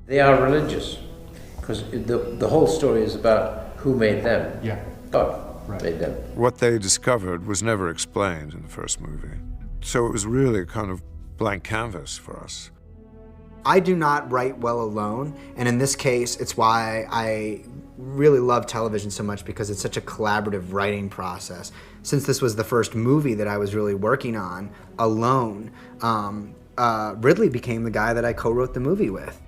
They are religious, because the whole story is about who made them. Yeah. God made them. What they discovered was never explained in the first movie. So it was really a kind of blank canvas for us. I do not write well alone, and in this case, it's why I really love television so much, because it's such a collaborative writing process. Since this was the first movie that I was really working on alone, Ridley became the guy that I co-wrote the movie with.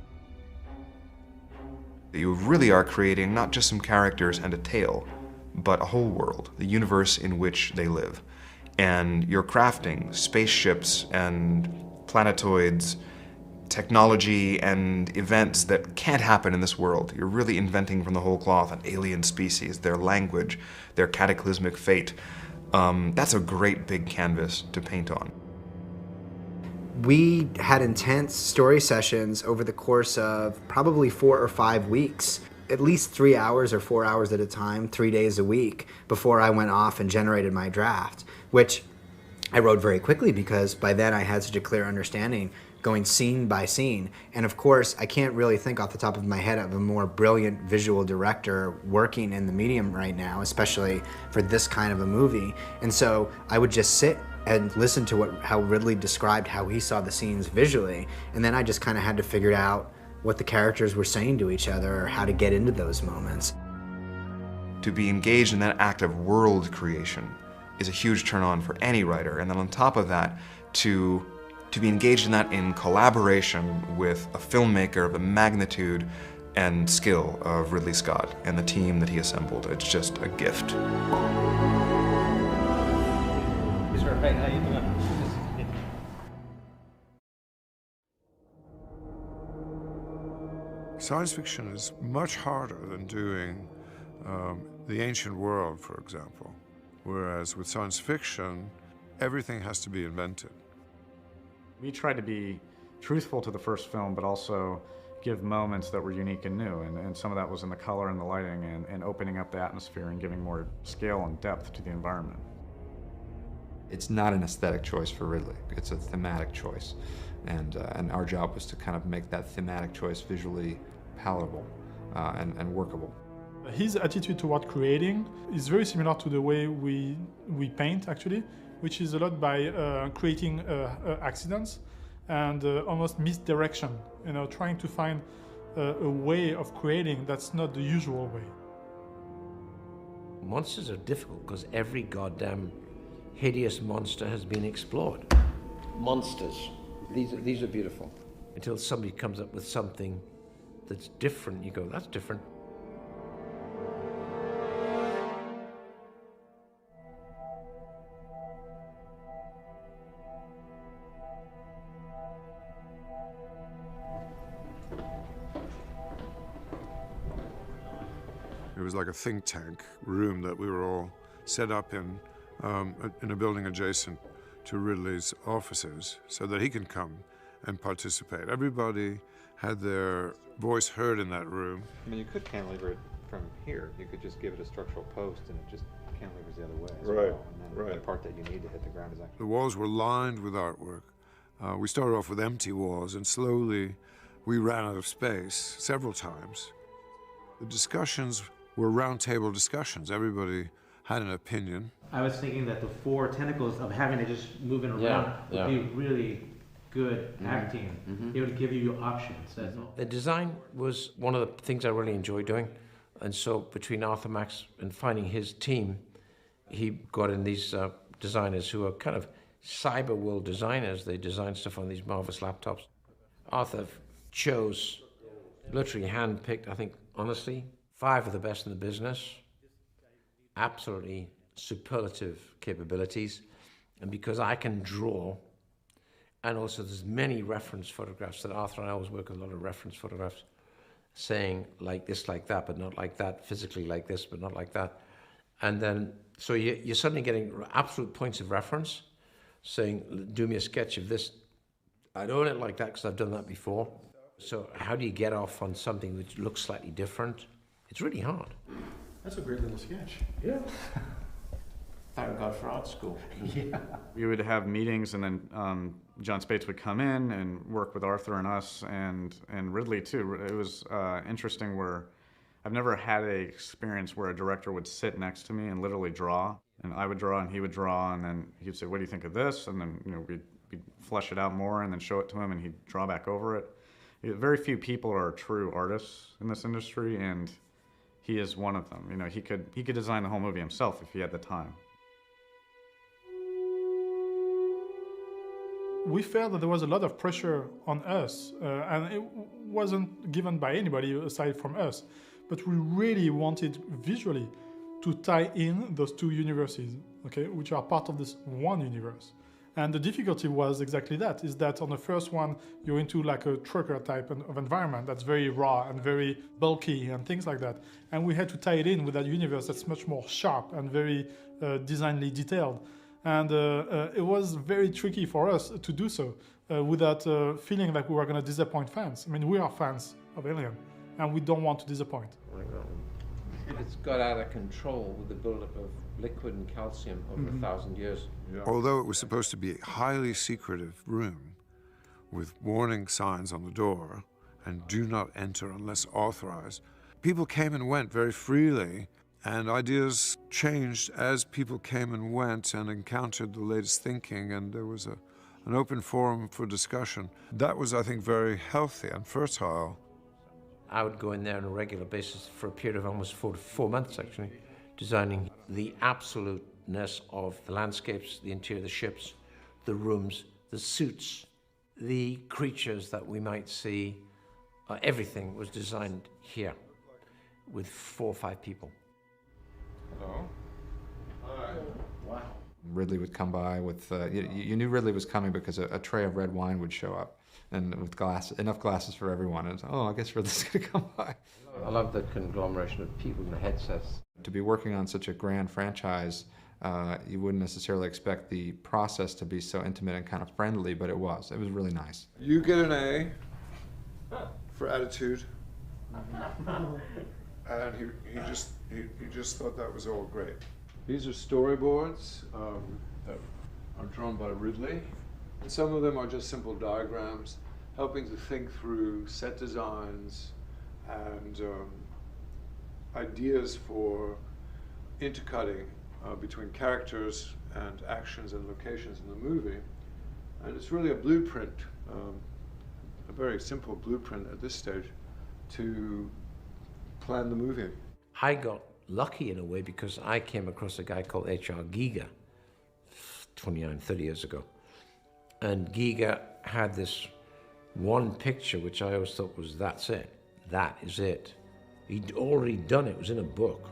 You really are creating not just some characters and a tale, but a whole world, the universe in which they live. And you're crafting spaceships and planetoids, technology and events that can't happen in this world. You're really inventing from the whole cloth an alien species, their language, their cataclysmic fate. That's a great big canvas to paint on. We had intense story sessions over the course of probably 4 or 5 weeks, at least 3 hours or 4 hours at a time, 3 days a week, before I went off and generated my draft, which I wrote very quickly because by then I had such a clear understanding going scene by scene. And of course, I can't really think off the top of my head of a more brilliant visual director working in the medium right now, especially for this kind of a movie. And so I would just sit and listen to how Ridley described how he saw the scenes visually. And then I just kind of had to figure out what the characters were saying to each other or how to get into those moments. To be engaged in that act of world creation is a huge turn on for any writer. And then on top of that, to be engaged in that in collaboration with a filmmaker of the magnitude and skill of Ridley Scott and the team that he assembled, it's just a gift. Sure. Hey, how you doing? Science fiction is much harder than doing the ancient world, for example. Whereas with science fiction, everything has to be invented. We tried to be truthful to the first film, but also give moments that were unique and new. And some of that was in the color and the lighting and opening up the atmosphere and giving more scale and depth to the environment. It's not an aesthetic choice for Ridley. It's a thematic choice. And our job was to kind of make that thematic choice visually palatable and workable. His attitude toward creating is very similar to the way we paint, actually, which is a lot by creating accidents and almost misdirection, trying to find a way of creating that's not the usual way. Monsters are difficult because every goddamn hideous monster has been explored. Monsters. These are beautiful. Until somebody comes up with something that's different, you go, that's different. It was like a think tank room that we were all set up in a building adjacent to Ridley's offices so that he can come and participate. Everybody had their voice heard in that room. I mean, you could cantilever it from here. You could just give it a structural post and it just cantilevers the other way as well. And then the part that you need to hit the ground is actually... The walls were lined with artwork. We started off with empty walls and slowly we ran out of space several times. The discussions were round-table discussions. Everybody had an opinion. I was thinking that the 4 tentacles of having to just moving around would be really good acting. It would give you options. That's all. The design was one of the things I really enjoyed doing. And so between Arthur Max and finding his team, he got in these designers who are kind of cyber world designers. They design stuff on these marvelous laptops. Arthur chose, literally handpicked, I think, honestly, 5 of the best in the business. Absolutely superlative capabilities. And because I can draw, and also there's many reference photographs that Arthur and I always work with a lot of reference photographs, saying like this, like that, but not like that, physically like this, but not like that. And then, so you're suddenly getting absolute points of reference, saying, do me a sketch of this. I don't want it like that because I've done that before. So how do you get off on something which looks slightly different? It's really hard. That's a great little sketch. Yeah. Thank God for art school. Yeah. We would have meetings, and then John Spates would come in and work with Arthur and us, and Ridley too. It was interesting where I've never had an experience where a director would sit next to me and literally draw, and I would draw and he would draw, and then he'd say, "What do you think of this?" And then we'd flesh it out more, and then show it to him, and he'd draw back over it. Very few people are true artists in this industry, and he is one of them. He could design the whole movie himself if he had the time. We felt that there was a lot of pressure on us, and it wasn't given by anybody aside from us. But we really wanted visually to tie in those two universes, okay, which are part of this one universe. And the difficulty was exactly that, is that on the first one, you're into like a trucker type of environment that's very raw and very bulky and things like that. And we had to tie it in with that universe that's much more sharp and very designedly detailed. And it was very tricky for us to do so without feeling like we were going to disappoint fans. I mean, we are fans of Alien, and we don't want to disappoint. It's got out of control with the buildup of liquid and calcium over 1,000 years. Yeah. Although it was supposed to be a highly secretive room with warning signs on the door and do not enter unless authorized, people came and went very freely. And ideas changed as people came and went and encountered the latest thinking, and there was an open forum for discussion. That was, I think, very healthy and fertile. I would go in there on a regular basis for a period of almost 4 months, actually, designing the absoluteness of the landscapes, the interior of the ships, the rooms, the suits, the creatures that we might see. Everything was designed here with 4 or 5 people. Hello? Hi. Wow. Ridley would come by with, you knew Ridley was coming because a tray of red wine would show up, and with enough glasses for everyone. And I guess Ridley's going to come by. I love the conglomeration of people in the headsets. To be working on such a grand franchise, you wouldn't necessarily expect the process to be so intimate and kind of friendly, but it was. It was really nice. You get an A for attitude. And he just thought that was all great. These are storyboards that are drawn by Ridley. And some of them are just simple diagrams, helping to think through set designs and ideas for intercutting between characters and actions and locations in the movie. And it's really a blueprint, a very simple blueprint at this stage to plan the movie. I got lucky in a way because I came across a guy called H.R. Giger 29, 30 years ago. And Giger had this one picture which I always thought was, that's it. That is it. He'd already done it. It was in a book.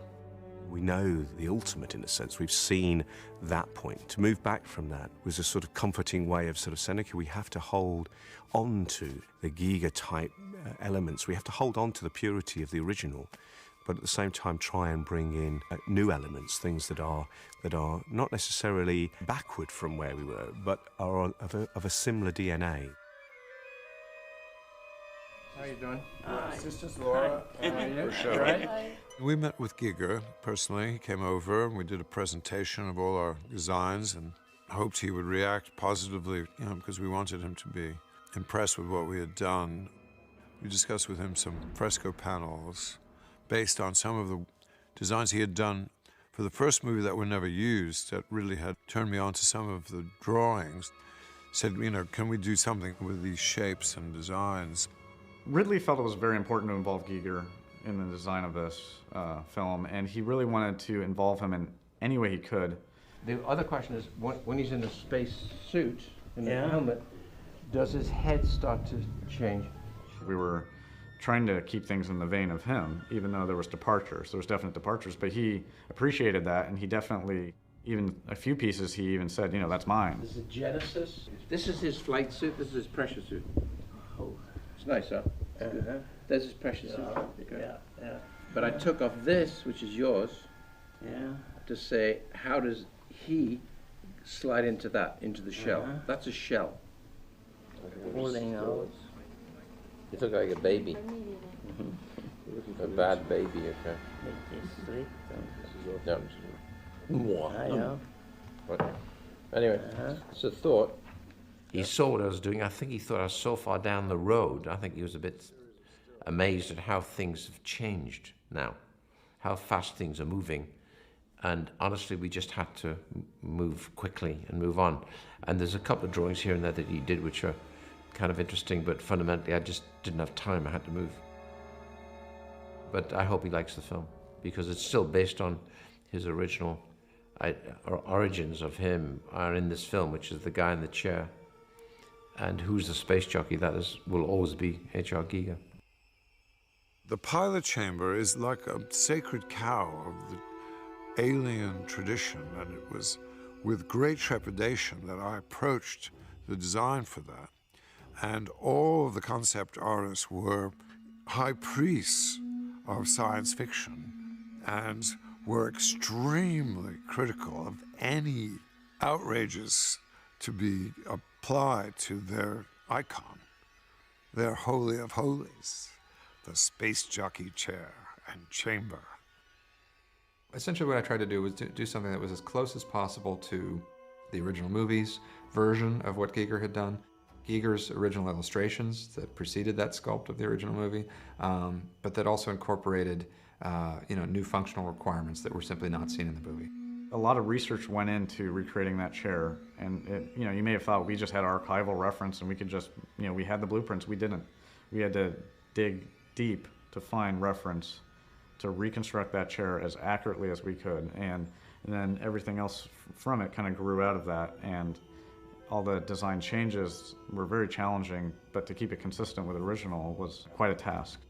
We know the ultimate, in a sense. We've seen that point. To move back from that was a sort of comforting way of sort of saying, okay, we have to hold on to the Giger-type elements. We have to hold on to the purity of the original, but at the same time try and bring in new elements, things that are not necessarily backward from where we were, but are of a similar DNA. How are you doing? Sisters Laura and Rochelle. Right? We met with Giger personally. He came over and we did a presentation of all our designs and hoped he would react positively, because we wanted him to be impressed with what we had done. We discussed with him some fresco panels based on some of the designs he had done for the first movie that were never used, that really had turned me on to some of the drawings. Said, can we do something with these shapes and designs? Ridley felt it was very important to involve Giger in the design of this film, and he really wanted to involve him in any way he could. The other question is, when he's in a space suit, in a helmet, does his head start to change? We were trying to keep things in the vein of him, even though there was departures. There was definite departures, but he appreciated that, and he definitely, even a few pieces, he even said, that's mine. This is a Genesis. This is his flight suit. This is his pressure suit. Oh, it's nice, huh? It's good, huh? There's his pressure suit. Yeah. But I took off this, which is yours, to say, how does he slide into the shell? That's a shell. Holding out. You look like a baby. A bad baby, okay. Make this straight. Yeah. Yeah. But anyway, it's a thought. He saw what I was doing. I think he thought I was so far down the road. I think he was a bit amazed at how things have changed now, how fast things are moving. And honestly, we just had to move quickly and move on. And there's a couple of drawings here and there that he did which are kind of interesting, but fundamentally I just didn't have time. I had to move. But I hope he likes the film, because it's still based on his original origins of him are in this film, which is the guy in the chair. And who's the space jockey? That will always be H.R. Giger. The pilot chamber is like a sacred cow of the alien tradition, and it was with great trepidation that I approached the design for that. And all of the concept artists were high priests of science fiction and were extremely critical of any outrages to be applied to their icon, their holy of holies, the space jockey chair and chamber. Essentially what I tried to do was do something that was as close as possible to the original movie's version of what Giger had done, Giger's original illustrations that preceded that sculpt of the original movie, but that also incorporated new functional requirements that were simply not seen in the movie. A lot of research went into recreating that chair, and you may have thought we just had archival reference and we could just, we had the blueprints. We didn't. We had to dig deep to find reference to reconstruct that chair as accurately as we could, and then everything else from it kind of grew out of that, and all the design changes were very challenging, but to keep it consistent with the original was quite a task.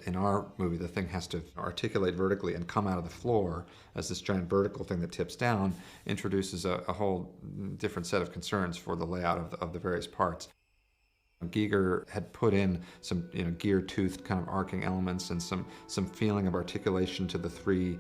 In our movie, the thing has to articulate vertically and come out of the floor as this giant vertical thing that tips down, introduces a whole different set of concerns for the layout of the various parts. Giger had put in some gear-toothed kind of arcing elements and some feeling of articulation to the three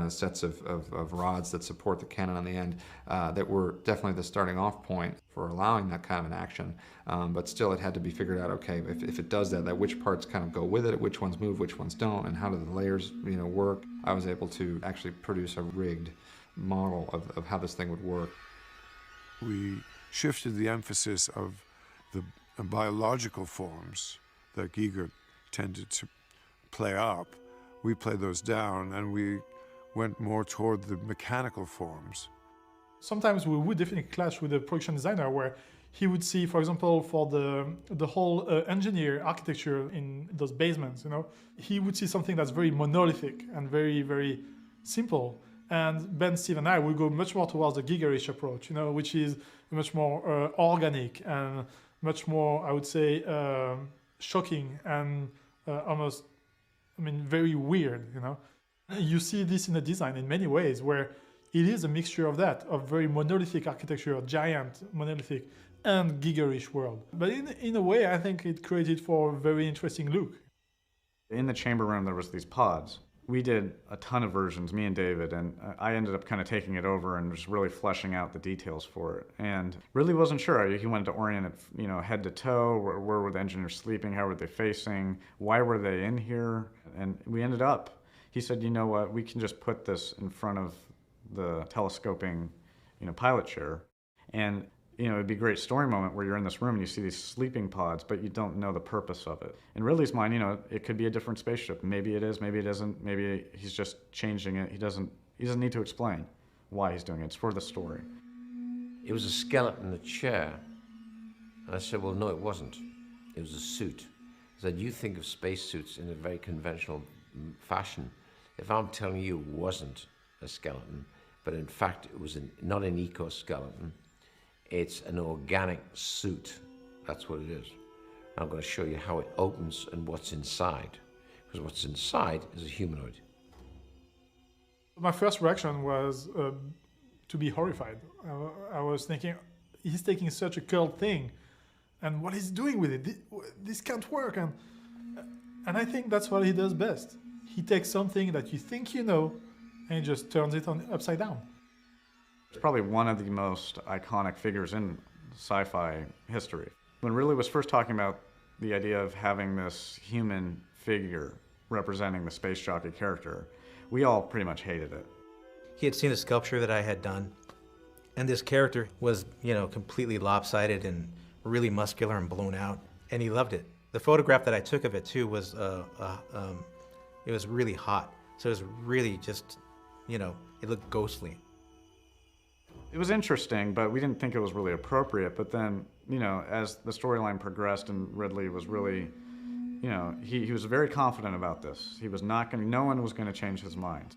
sets of rods that support the cannon on the end that were definitely the starting off point for allowing that kind of an action. But still it had to be figured out, okay, if it does that which parts kind of go with it, which ones move, which ones don't, and how do the layers work. I was able to actually produce a rigged model of how this thing would work. We shifted the emphasis of the biological forms that Giger tended to play up. We played those down, and we went more toward the mechanical forms. Sometimes we would definitely clash with the production designer, where he would see, for example, for the whole engineer architecture in those basements, he would see something that's very monolithic and very, very simple. And Ben, Steve, and I will go much more towards the Gigerish approach, which is much more organic and much more, I would say, shocking and almost, very weird, You see this in the design in many ways, where it is a mixture of that, of very monolithic architecture, giant monolithic, and Gigerish world. But in a way, I think it created for a very interesting look. In the chamber room, there was these pods. We did a ton of versions, me and David, and I ended up kind of taking it over and just really fleshing out the details for it. And really wasn't sure. He wanted to orient it, head to toe. Where were the engineers sleeping? How were they facing? Why were they in here? And we ended up, he said, you know what, we can just put this in front of the telescoping, pilot chair. And it'd be a great story moment where you're in this room and you see these sleeping pods, but you don't know the purpose of it. In Ridley's mind, it could be a different spaceship. Maybe it is, maybe it isn't. Maybe he's just changing it. He doesn't need to explain why he's doing it. It's for the story. It was a skeleton in a chair. And I said, well, no, it wasn't. It was a suit. I said, you think of spacesuits in a very conventional fashion. If I'm telling you it wasn't a skeleton, but in fact it was not an eco-skeleton, it's an organic suit. That's what it is. I'm going to show you how it opens and what's inside. Because what's inside is a humanoid. My first reaction was to be horrified. I was thinking, he's taking such a cool thing, and what he's doing with it, this can't work. And I think that's what he does best. He takes something that you think and he just turns it upside down. It's probably one of the most iconic figures in sci-fi history. When Ridley was first talking about the idea of having this human figure representing the space jockey character, we all pretty much hated it. He had seen a sculpture that I had done, and this character was, you know, completely lopsided and really muscular and blown out, and he loved it. The photograph that I took of it too was, it was really hot, so it was really just, you know, it looked ghostly. It was interesting, but we didn't think it was really appropriate. But then, you know, as the storyline progressed and Ridley was really, you know, he was very confident about this. He was not going to, no one was going to change his mind.